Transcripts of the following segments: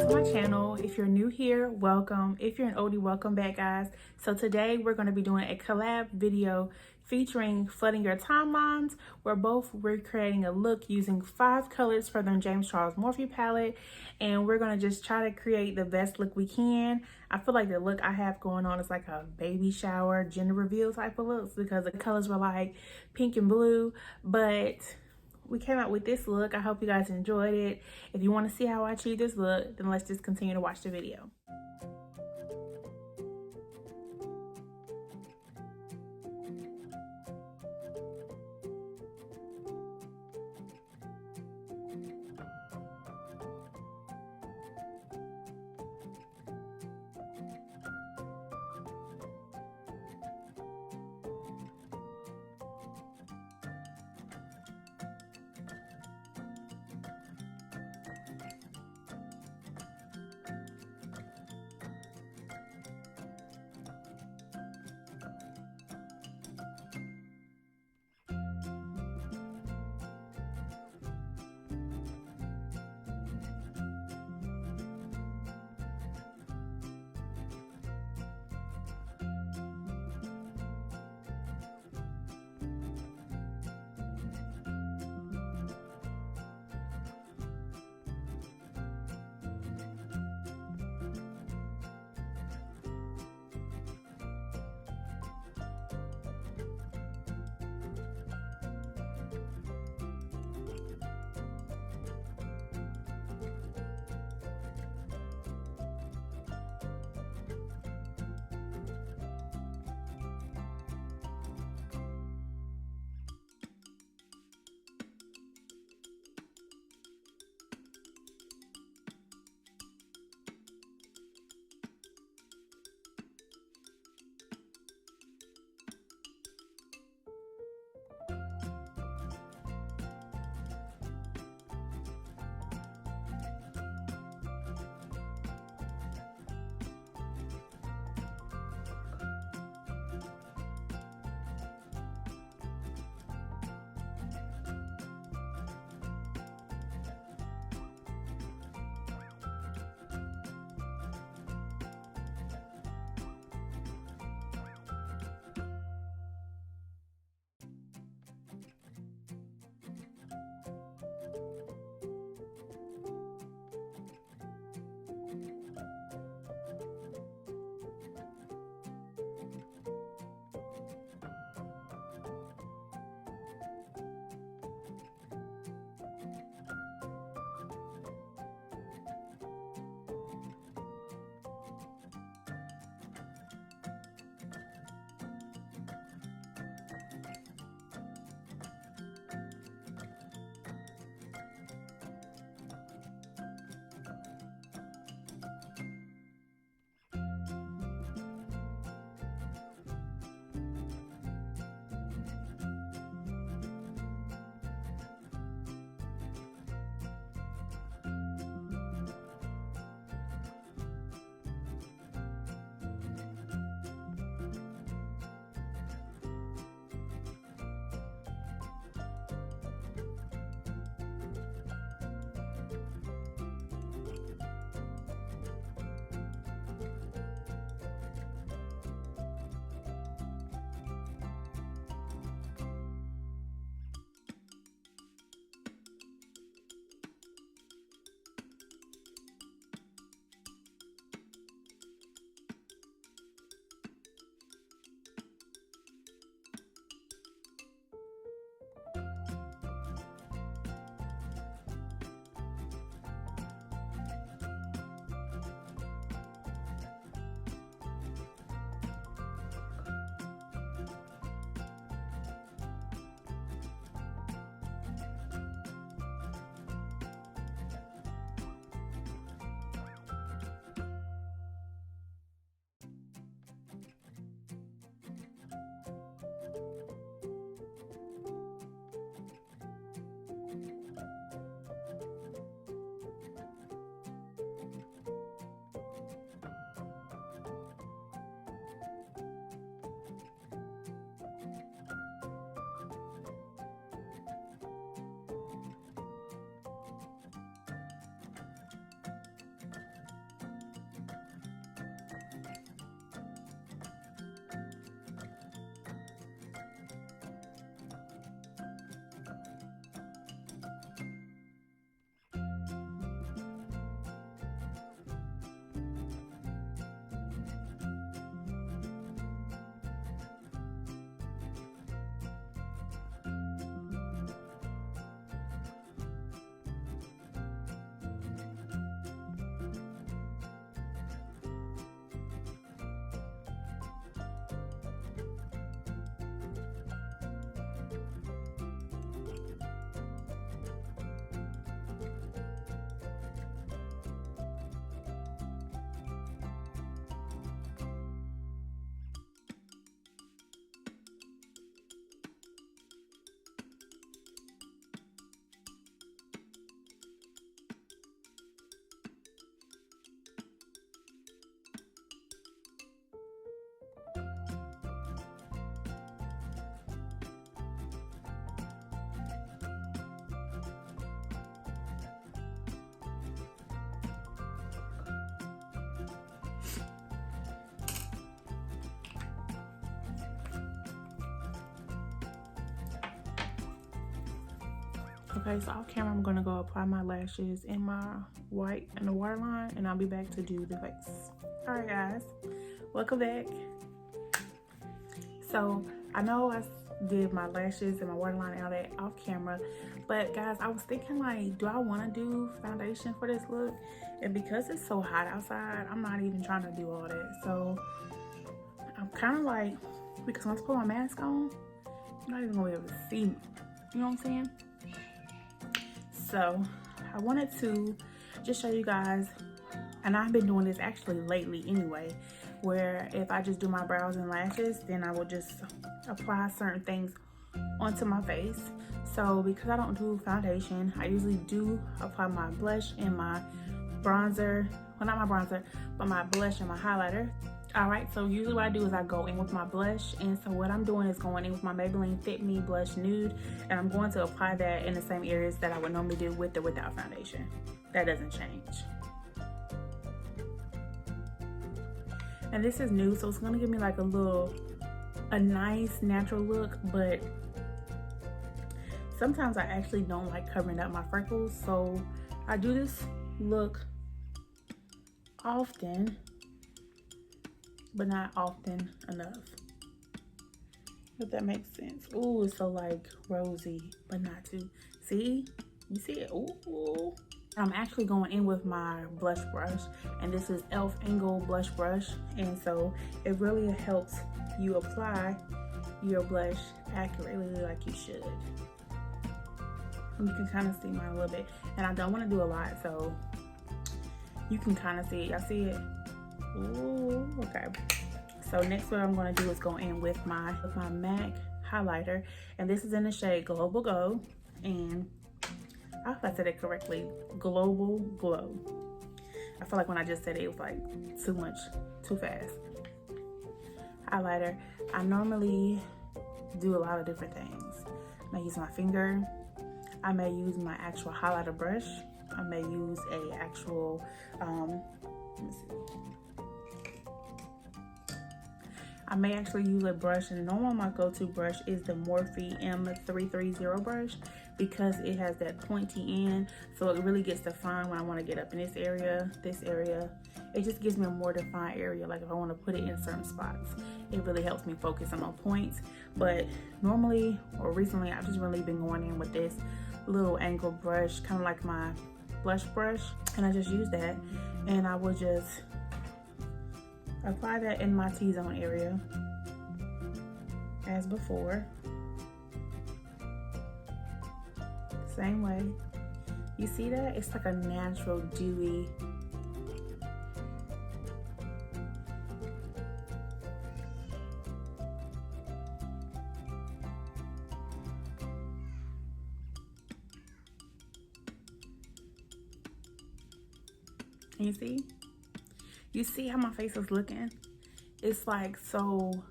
to my channel. If you're new here, welcome. If you're an oldie, welcome back, guys. So today we're going to be doing a collab video featuring Fludd N Ya Timelines. We're both recreating a look using 5 colors from the James Charles Morphe palette, and we're going to just try to create the best look we can. I feel like the look I have going on is like a baby shower, gender reveal type of looks because the colors were like pink and blue, but we came out with this look. I hope you guys enjoyed it. If you want to see how I achieve this look, then let's just continue to watch the video. Okay, so off camera, I'm gonna go apply my lashes in my white and the waterline, and I'll be back to do the face. All right, guys, welcome back. So I know I did my lashes and my waterline and all that off camera, but guys, I was thinking like, do I want to do foundation for this look? And because it's so hot outside, I'm not even trying to do all that. So I'm kind of like, because once I put my mask on, I'm not even gonna be able to see me. You know what I'm saying? So I wanted to just show you guys, and I've been doing this actually lately anyway, where if I just do my brows and lashes, then I will just apply certain things onto my face. So because I don't do foundation, I usually do apply my blush and my bronzer, well, not my bronzer, but my blush and my highlighter. All right, so usually what I do is I go in with my blush, and so what I'm doing is going in with my Maybelline Fit Me Blush Nude, and I'm going to apply that in the same areas that I would normally do with or without foundation. That doesn't change. And this is new, so it's gonna give me like a nice natural look, but sometimes I actually don't like covering up my freckles, so I do this look often, but not often enough, if that makes sense. Ooh, it's so like rosy, but not too. See? You see it? Ooh. I'm actually going in with my blush brush, and this is e.l.f. Angle Blush Brush, and so it really helps you apply your blush accurately like you should. And you can kind of see mine a little bit, and I don't want to do a lot, so you can kind of see it. Y'all see it? Ooh, okay. So next what I'm going to do is go in with my MAC highlighter, and this is in the shade Global Go, and I hope I said it correctly, Global Glow. I feel like when I just said it, it was like too fast. Highlighter, I normally do a lot of different things. I may use my finger, I may use my actual highlighter brush, I may use a actual, let me see. I may actually use a brush, and normally my go-to brush is the Morphe M330 brush, because it has that pointy end, so it really gets defined when I want to get up in this area. It just gives me a more defined area, like if I want to put it in certain spots. It really helps me focus on my points. But normally, or recently, I've just really been going in with this little angle brush, kind of like my blush brush, and I just use that, and I will just apply that in my T-zone area as before. Same way. You see that? It's like a natural dewy. And you see? You see how my face is looking? It's like so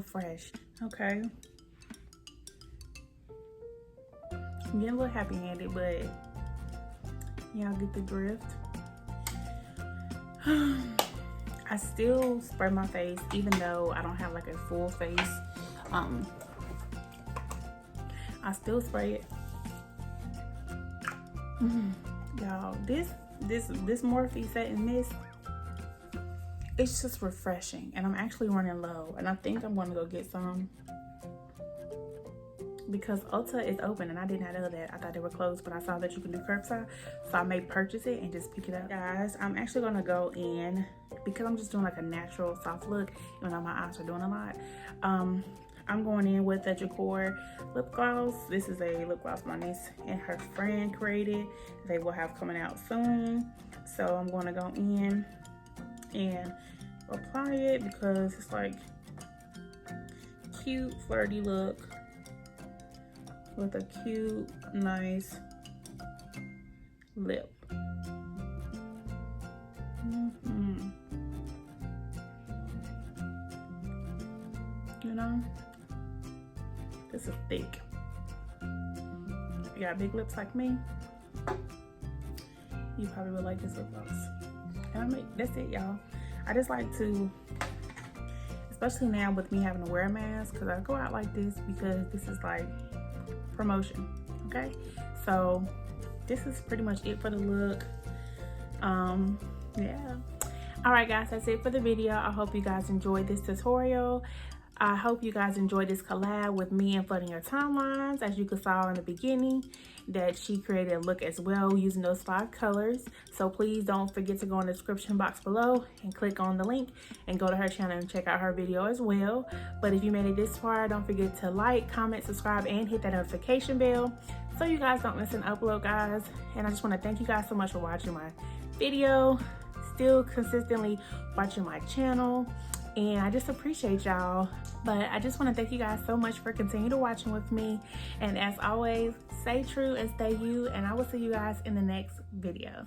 fresh. Okay. I'm getting a little happy-handed, but y'all get the drift. I still spray my face even though I don't have like a full face. I still spray it. Y'all, this Morphe Satin Mist, it's just refreshing, and I'm actually running low, and I think I'm gonna go get some because Ulta is open, and I did not know that. I thought they were closed, but I saw that you can do curbside, so I may purchase it and just pick it up. Guys, I'm actually gonna go in because I'm just doing like a natural soft look, even though my eyes are doing a lot. I'm going in with the Jacor lip gloss. This is a lip gloss my niece and her friend created. They will have coming out soon, so I'm going to go in and apply it because it's like cute flirty look with a cute nice lip. You know, this is thick. You got big lips like me, you probably would like this lip gloss. And that's it, y'all. I just like to, especially now with me having to wear a mask, because I go out like this because this is like promotion, Okay, so this is pretty much it for the look. Yeah. All right, guys, that's it for the video. I hope you guys enjoyed this tutorial. I hope you guys enjoyed this collab with me and Fludd N Ya Timelines. As you saw in the beginning, that she created a look as well using those 5 colors. So please don't forget to go in the description box below and click on the link and go to her channel and check out her video as well. But if you made it this far, don't forget to like, comment, subscribe, and hit that notification bell so you guys don't miss an upload, guys. And I just want to thank you guys so much for watching my video, still consistently watching my channel, and I just appreciate y'all. But I just want to thank you guys so much for continuing to watching with me, and as always, stay true and stay you, and I will see you guys in the next video.